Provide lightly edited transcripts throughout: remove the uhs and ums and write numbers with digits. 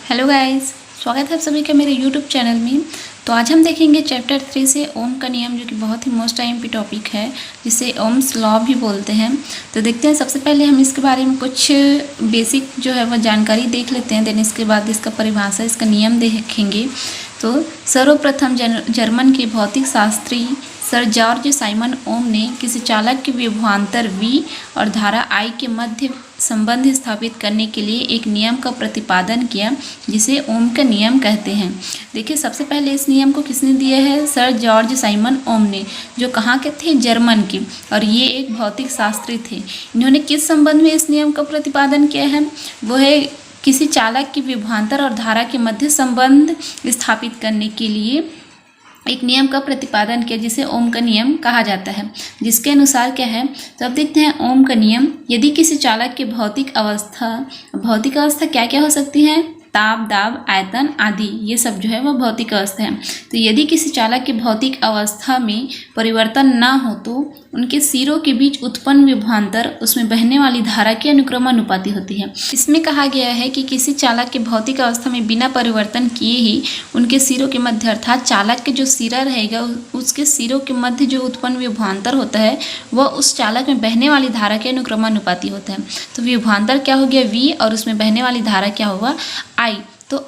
Hello guys, स्वागत है आप सभी का मेरे यूट्यूब चैनल में। तो आज हम देखेंगे चैप्टर 3 से ओम का नियम, जो कि बहुत ही मोस्ट आईएमपी टॉपिक है, जिसे ओम्स लॉ भी बोलते हैं। तो देखते हैं, सबसे पहले हम इसके बारे में कुछ बेसिक जो है वह जानकारी देख लेते हैं, देन इसके बाद इसका परिभाषा, इसका नियम देखेंगे। तो सर्वप्रथम जर्मन के भौतिक शास्त्री सर जॉर्ज साइमन ओम ने किसी चालक के विभवांतर V और धारा I के मध्य संबंध स्थापित करने के लिए एक नियम का प्रतिपादन किया, जिसे ओम का नियम कहते हैं। देखिए, सबसे पहले इस नियम को किसने दिया है? सर जॉर्ज साइमन ओम ने, जो कहाँ के थे? जर्मन के, और ये एक भौतिक शास्त्री थे। इन्होंने किस संबंध में इस नियम का प्रतिपादन किया है? वो है किसी चालक की विभवांतर और धारा के मध्य संबंध स्थापित करने के लिए एक नियम का प्रतिपादन किया, जिसे ओम का नियम कहा जाता है। जिसके अनुसार क्या है, तो अब देखते हैं ओम का नियम। यदि किसी चालक की भौतिक अवस्था क्या क्या हो सकती है? ताप, दाब, आयतन आदि, ये सब जो है वह भौतिक अवस्था है। तो यदि किसी चालक की भौतिक अवस्था में परिवर्तन ना हो तो उनके सिरों के बीच उत्पन्न विभवांतर उसमें बहने वाली धारा के अनुक्रमानुपाती होती है। इसमें कहा गया है कि किसी चालक की भौतिक अवस्था में बिना परिवर्तन किए ही उनके सिरों के मध्य, अर्थात चालक के जो सिरा रहेगा उसके सिरों के मध्य जो उत्पन्न विभवांतर होता है वह उस चालक में बहने वाली धारा के अनुक्रमानुपाती होता है। तो विभवांतर क्या हो गया? V, और उसमें बहने वाली धारा क्या होगा? I। तो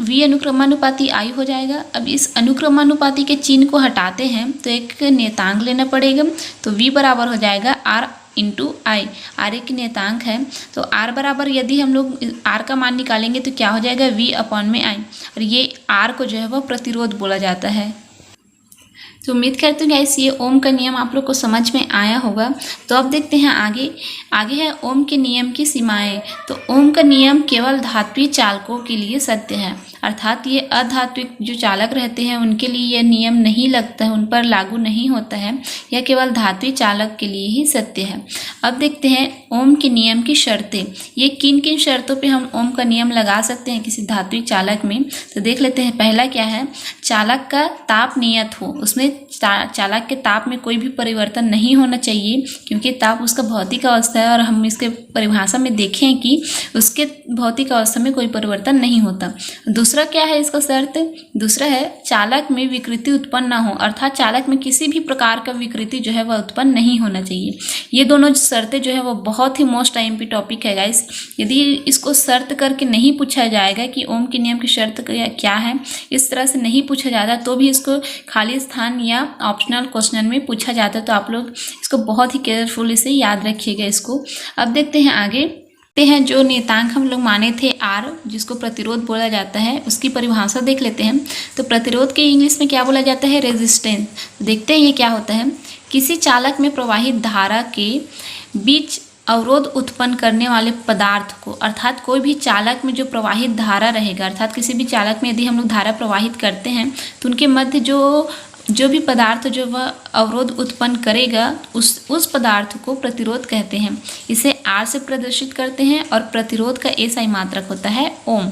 V अनुक्रमानुपाती I हो जाएगा। अब इस अनुक्रमानुपाती के चिन्ह को हटाते हैं तो एक नियतांक लेना पड़ेगा। तो V बराबर हो जाएगा R इंटू I। R एक नियतांक है, तो R बराबर यदि हम लोग R का मान निकालेंगे तो क्या हो जाएगा? V अपॉन में I। और ये R को जो है वह प्रतिरोध बोला जाता है। तो उम्मीद करते हैं गाइस ये ओम का नियम आप लोग को समझ में आया होगा। तो अब देखते हैं आगे है ओम के नियम की सीमाएं। तो ओम का नियम केवल धात्विक चालकों के लिए सत्य है, अर्थात ये अधात्विक जो चालक रहते हैं उनके लिए यह नियम नहीं लगता है, उन पर लागू नहीं होता है। यह केवल धात्विक चालक के लिए ही सत्य है। अब देखते हैं ओम के नियम की शर्तें। ये किन किन शर्तों पे हम ओम का नियम लगा सकते हैं किसी धात्विक चालक में? तो देख लेते हैं। पहला क्या है? चालक का ताप नियत हो, उसमें चालक के ताप में कोई भी परिवर्तन नहीं होना चाहिए, क्योंकि ताप उसका भौतिक अवस्था है और हम इसके परिभाषा में देखें कि उसके भौतिक अवस्था में कोई परिवर्तन नहीं होता। दूसरा क्या है इसका शर्त? दूसरा है चालक में विकृति उत्पन्न ना हो, अर्थात चालक में किसी भी प्रकार का विकृति जो है वह उत्पन्न नहीं होना चाहिए। ये दोनों शर्तें जो है वो बहुत ही मोस्ट आईएमपी टॉपिक है गाइस। यदि इसको शर्त करके नहीं पूछा जाएगा कि ओम के नियम की शर्त क्या है, इस तरह से नहीं पूछा जाता तो भी इसको खाली स्थान या ऑप्शनल क्वेश्चन में पूछा जाता है। तो आप लोग इसको बहुत ही केयरफुली से याद रखिएगा इसको। अब देखते हैं आगे हैं जो नियतांक हम लोग माने थे R, जिसको प्रतिरोध बोला जाता है, उसकी परिभाषा देख लेते हैं। तो प्रतिरोध के इंग्लिश में क्या बोला जाता है? रेजिस्टेंस। देखते हैं ये क्या होता है। किसी चालक में प्रवाहित धारा के बीच अवरोध उत्पन्न करने वाले पदार्थ को, अर्थात कोई भी चालक में जो प्रवाहित धारा रहेगा, अर्थात किसी भी चालक में यदि हम लोग धारा प्रवाहित करते हैं तो उनके मध्य जो भी पदार्थ जो वह अवरोध उत्पन्न करेगा उस पदार्थ को प्रतिरोध कहते हैं। इसे R से प्रदर्शित करते हैं और प्रतिरोध का SI मात्रक होता है ओम।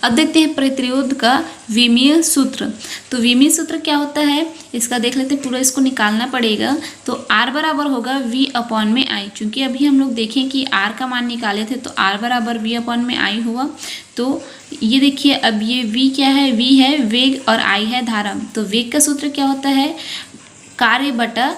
अब देखते हैं प्रतिरोध का विमीय सूत्र। तो विमीय सूत्र क्या होता है इसका देख लेते हैं, पूरा इसको निकालना पड़ेगा। तो R बराबर होगा V अपॉन में I। चूँकि अभी हम लोग देखें कि R का मान निकाले थे तो R बराबर V अपॉन में I हुआ। तो ये देखिए, अब ये V क्या है? V है वेग और I है धारा। तो वेग का सूत्र क्या होता है? कार्य बटा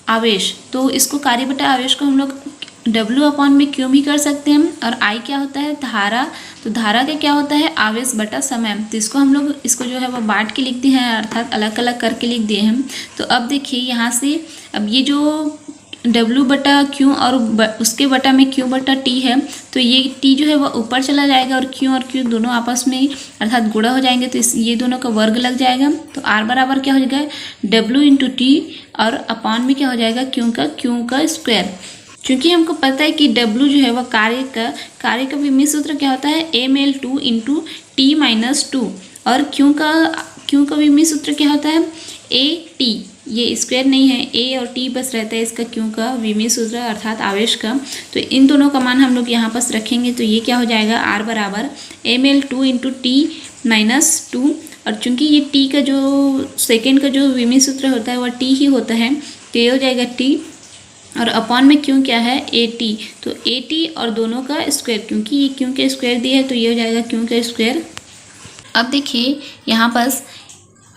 आवेश। तो इसको कार्य बटा आवेश को हम लोग W अपॉन में क्यों भी कर सकते हैं। और I क्या होता है? धारा। तो धारा का क्या होता है? आवेश बटा समय। तो इसको हम लोग इसको जो है वो बांट के लिखते हैं, अर्थात अलग अलग करके लिख दिए हैं। तो अब देखिए यहाँ से, अब ये जो W बटा Q और उसके बटा में Q बटा T है, तो ये T जो है वह ऊपर चला जाएगा और Q और Q दोनों आपस में अर्थात गुणा हो जाएंगे, तो ये दोनों का वर्ग लग जाएगा। तो R बराबर क्या हो जाएगा? W इंटू T, और अपॉन में क्या हो जाएगा? Q का स्क्वायर। क्योंकि हमको पता है कि W जो है वह कार्य का विमीय सूत्र क्या होता है? ml2 into T minus 2। और Q का विमीय सूत्र क्या होता है? AT। ये स्क्वायर नहीं है, A और T बस रहता है इसका Q का विमीय सूत्र, अर्थात आवेश का। तो इन दोनों का मान हम लोग यहाँ पास रखेंगे तो ये क्या हो जाएगा? R बराबर ml2 इंटू T माइनस 2। और चूँकि ये T का जो सेकेंड का जो विमीय सूत्र होता है वह T ही होता है, तो ये हो जाएगा T और अपॉन में क्यों क्या है 80, तो 80 और दोनों का स्क्वायर, क्योंकि ये क्यों का स्क्वायर दिया है तो ये हो जाएगा क्यों का स्क्वायर। अब देखिए यहाँ पास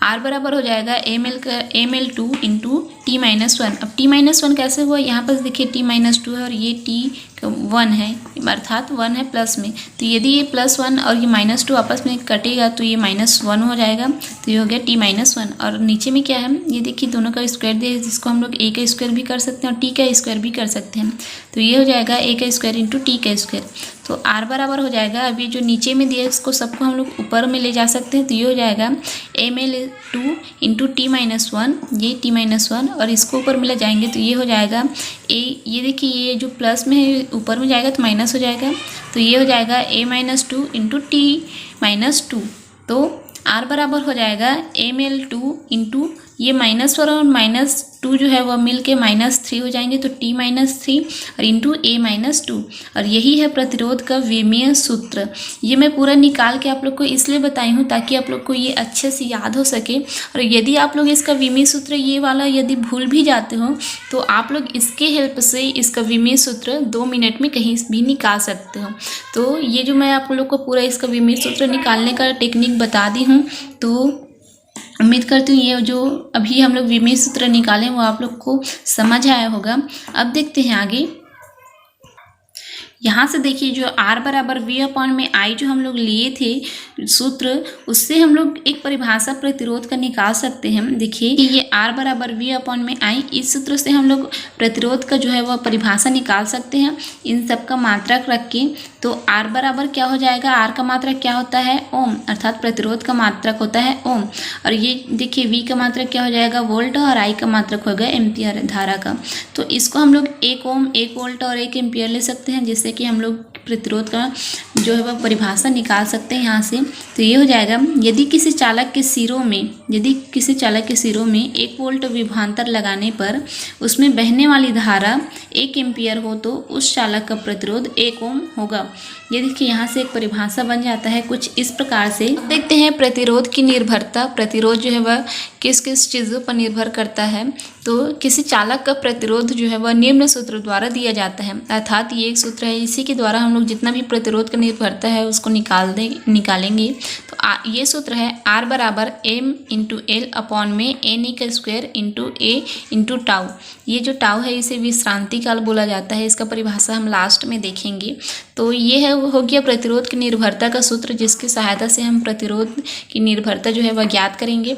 r बराबर हो जाएगा ml2 इंटू t-1। अब t-1 कैसे हुआ, यहाँ पर देखिए t-2 है और ये t1 है, अर्थात 1 है प्लस में, तो यदि ये +1 और ये -2 आपस में कटेगा तो ये -1 हो जाएगा, तो ये हो गया t-1। और नीचे में क्या है, ये देखिए दोनों का स्क्वायर दिया है, जिसको हम लोग a का स्क्वायर भी कर सकते हैं और t का स्क्वायर भी कर सकते हैं, तो ये हो जाएगा a का स्क्वायर इंटू t का स्क्वायर। तो r बराबर हो जाएगा, अभी जो नीचे में दिया है इसको सबको हम लोग ऊपर में ले जा सकते हैं, तो ये हो जाएगा ml2 इंटू t-1, ये t-1 और इसको ऊपर में ले जाएंगे तो ये हो जाएगा ये देखिए ये जो प्लस में है ऊपर में जाएगा तो माइनस हो जाएगा, तो ये हो जाएगा a-2 इंटू t-2। तो r बराबर हो जाएगा ml2 इंटू ये -1 और -2 जो है वह मिल के -3 हो जाएंगे, तो t-3 और इंटू a-2, और यही है प्रतिरोध का विमीय सूत्र। ये मैं पूरा निकाल के आप लोग को इसलिए बताई हूँ ताकि आप लोग को ये अच्छे से याद हो सके, और यदि आप लोग इसका विमीय सूत्र ये वाला यदि भूल भी जाते हो तो आप लोग इसके हेल्प से इसका विमीय सूत्र 2 मिनट में कहीं भी निकाल सकते हो। तो ये जो मैं आप लोग को पूरा इसका विमीय सूत्र निकालने का टेक्निक बता दी हूँ, तो उम्मीद करती हूँ ये जो अभी हम लोग विमीय सूत्र निकालें वो आप लोग को समझ आया होगा। अब देखते हैं आगे। यहाँ से देखिए जो r बराबर v अपॉन में i जो हम लोग लिए थे सूत्र, उससे हम लोग एक परिभाषा प्रतिरोध का निकाल सकते हैं। देखिए कि ये r बराबर v अपॉन में i, इस सूत्र से हम लोग प्रतिरोध का जो है वह परिभाषा निकाल सकते हैं इन सब का मात्रक रख के। तो r बराबर क्या हो जाएगा, r का मात्रक क्या होता है ओम, अर्थात प्रतिरोध का मात्रक होता है ओम, और ये देखिए v का मात्रक क्या हो जाएगा वोल्ट और i का मात्रक होगा एम्पियर धारा का। तो इसको हम लोग 1 ओम 1 वोल्ट और 1 एम्पियर ले सकते हैं, जिससे कि हम लोग प्रतिरोध का जो है वह परिभाषा निकाल सकते हैं यहाँ से। तो ये हो जाएगा यदि किसी चालक के सिरों में 1 वोल्ट विभवांतर लगाने पर उसमें बहने वाली धारा 1 एम्पियर हो तो उस चालक का प्रतिरोध 1 ओम होगा। ये देखिए यहाँ से एक परिभाषा बन जाता है कुछ इस प्रकार से। देखते हैं प्रतिरोध की निर्भरता, प्रतिरोध जो है वह किस किस चीज़ों पर निर्भर करता है। तो किसी चालक का प्रतिरोध जो है वह निम्न सूत्र द्वारा दिया जाता है, अर्थात ये एक सूत्र है, इसी के द्वारा हम लोग जितना भी प्रतिरोध का निर्भरता है उसको निकालेंगे। तो ये सूत्र है R बराबर m इंटू एल अपॉन में n का square into a into tau. ये जो टाउ है इसे विश्रांति काल बोला जाता है, इसका परिभाषा हम लास्ट में देखेंगे। तो ये है हो गया प्रतिरोध की निर्भरता का सूत्र, जिसकी सहायता से हम प्रतिरोध की निर्भरता जो है वह ज्ञात करेंगे।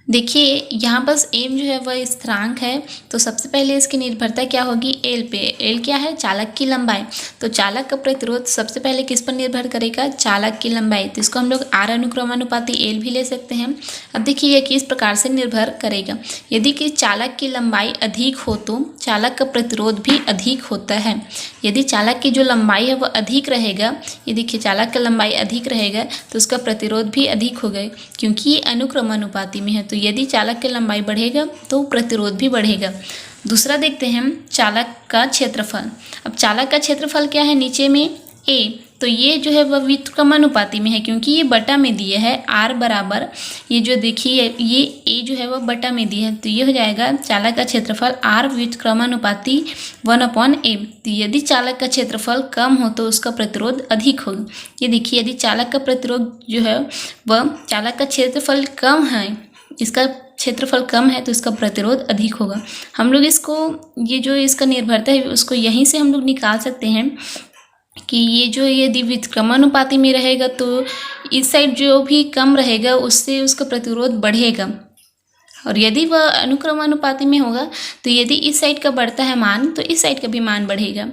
देखिए यहाँ बस m जो है वह स्थिरांक है, तो सबसे पहले इसकी निर्भरता क्या होगी l पे। l क्या है, चालक की लंबाई, तो चालक का प्रतिरोध सबसे पहले किस पर निर्भर करेगा, चालक की लंबाई, तो इसको हम लोग r अनुक्रमानुपाती l भी ले सकते हैं। अब देखिए यह किस प्रकार से निर्भर करेगा, यदि कि चालक की लंबाई अधिक हो तो चालक का प्रतिरोध भी अधिक होता है। यदि चालक की जो लंबाई है वह अधिक रहेगा, ये देखिए चालक का लंबाई अधिक रहेगा तो उसका प्रतिरोध भी अधिक होगा, क्योंकि ये अनुक्रमानुपाती में है। तो यदि चालक की लंबाई बढ़ेगा तो प्रतिरोध भी बढ़ेगा। दूसरा देखते हैं हम चालक का क्षेत्रफल। अब चालक का क्षेत्रफल क्या है, नीचे में a, तो ये जो है वह व्युत्क्रमानुपाती में है, क्योंकि ये बटा में दिया है r बराबर, ये जो देखिए ये a जो है वह बटा में दिया है, तो ये हो जाएगा चालक का क्षेत्रफल r व्युत्क्रमानुपाती 1/a। तो यदि चालक का क्षेत्रफल कम हो तो उसका प्रतिरोध अधिक होगा। ये देखिए यदि चालक का प्रतिरोध जो है वह चालक का क्षेत्रफल कम है, इसका क्षेत्रफल कम है तो इसका प्रतिरोध अधिक होगा। हम लोग इसको ये जो इसका निर्भरता है उसको यहीं से हम लोग निकाल सकते हैं कि ये जो यदि व्युत्क्रमानुपाती में रहेगा तो इस साइड जो भी कम रहेगा उससे उसका प्रतिरोध बढ़ेगा, और यदि वह अनुक्रमानुपाती में होगा तो यदि इस साइड का बढ़ता है मान तो इस साइड का भी मान बढ़ेगा।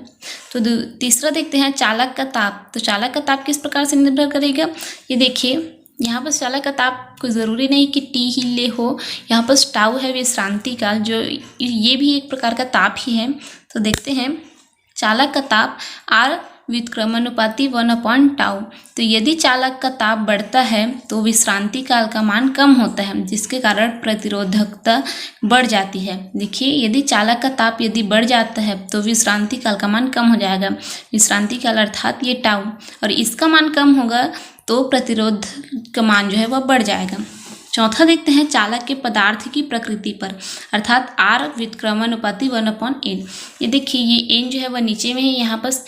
तो तीसरा देखते हैं चालक का ताप। तो चालक का ताप किस प्रकार से निर्भर करेगा, ये देखिए यहाँ पर चालक का ताप कोई ज़रूरी नहीं कि T ही ले हो, यहाँ पर टाउ है विश्रांति का, जो ये भी एक प्रकार का ताप ही है। तो देखते हैं चालक का ताप R व्युत्क्रमानुपाती 1/टाउ। तो यदि चालक का ताप बढ़ता है तो विश्रांति काल का मान कम होता है, जिसके कारण प्रतिरोधकता बढ़ जाती है। देखिए यदि चालक का ताप यदि बढ़ जाता है तो विश्रांति काल का मान कम हो जाएगा, विश्रांति काल अर्थात ये टाउ, और इसका मान कम होगा तो प्रतिरोध का मान जो है वह बढ़ जाएगा। चौथा देखते हैं चालक के पदार्थ की प्रकृति पर, अर्थात R व्युत्क्रमानुपाती 1/n। ये देखिए ये n जो है वह नीचे में है, यहाँ पर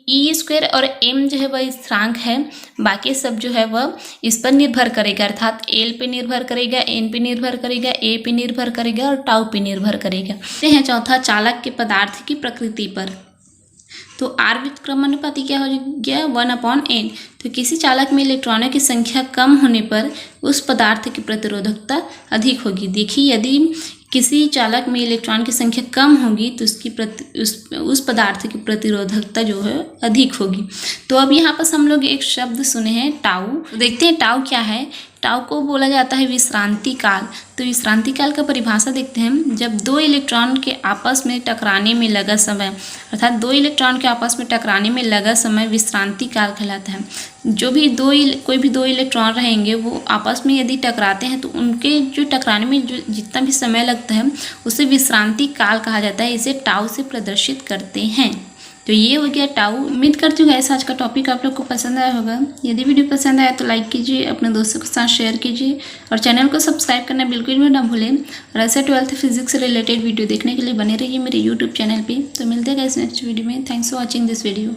ई स्क्वायर और m जो है वह स्थिरांक है, बाकी सब जो है वह इस पर निर्भर करेगा, अर्थात L पे निर्भर करेगा, n पे निर्भर करेगा, A पे निर्भर करेगा और टाउ पे निर्भर करेगा। देखते हैं चौथा चालक के पदार्थ की प्रकृति पर, तो R व्युत्क्रमानुपाती क्या हो गया 1/n। तो किसी चालक में इलेक्ट्रॉनों की संख्या कम होने पर उस पदार्थ की प्रतिरोधकता अधिक होगी। देखिए यदि किसी चालक में इलेक्ट्रॉन की संख्या कम होगी तो उस पदार्थ की प्रतिरोधकता जो है अधिक होगी। तो अब यहाँ पर हम लोग एक शब्द सुने हैं टाउ, तो देखते हैं टाउ क्या है। टाउ को बोला जाता है विश्रांति काल। तो विश्रांति काल का परिभाषा देखते हैं, जब दो इलेक्ट्रॉन के आपस में टकराने में लगा समय, अर्थात दो इलेक्ट्रॉन के आपस में टकराने में लगा समय विश्रांति काल कहलाता है। जो भी कोई भी दो इलेक्ट्रॉन रहेंगे वो आपस में यदि टकराते हैं तो उनके जो टकराने में जो जितना भी समय लगता है उसे विश्रांति काल कहा जाता है। इसे टाउ से प्रदर्शित करते हैं। तो ये हो गया टाउ। उम्मीद करती हूँ गाइस आज का टॉपिक आप लोग को पसंद आया होगा। यदि वीडियो पसंद आया तो लाइक कीजिए, अपने दोस्तों के साथ शेयर कीजिए और चैनल को सब्सक्राइब करना बिल्कुल भी ना भूलें। और ऐसे 12th फिजिक्स से रिलेटेड वीडियो देखने के लिए बने रहिए मेरे यूट्यूब चैनल पे। तो मिलते हैं गाइस नेक्स्ट वीडियो में। Thanks for watching this video.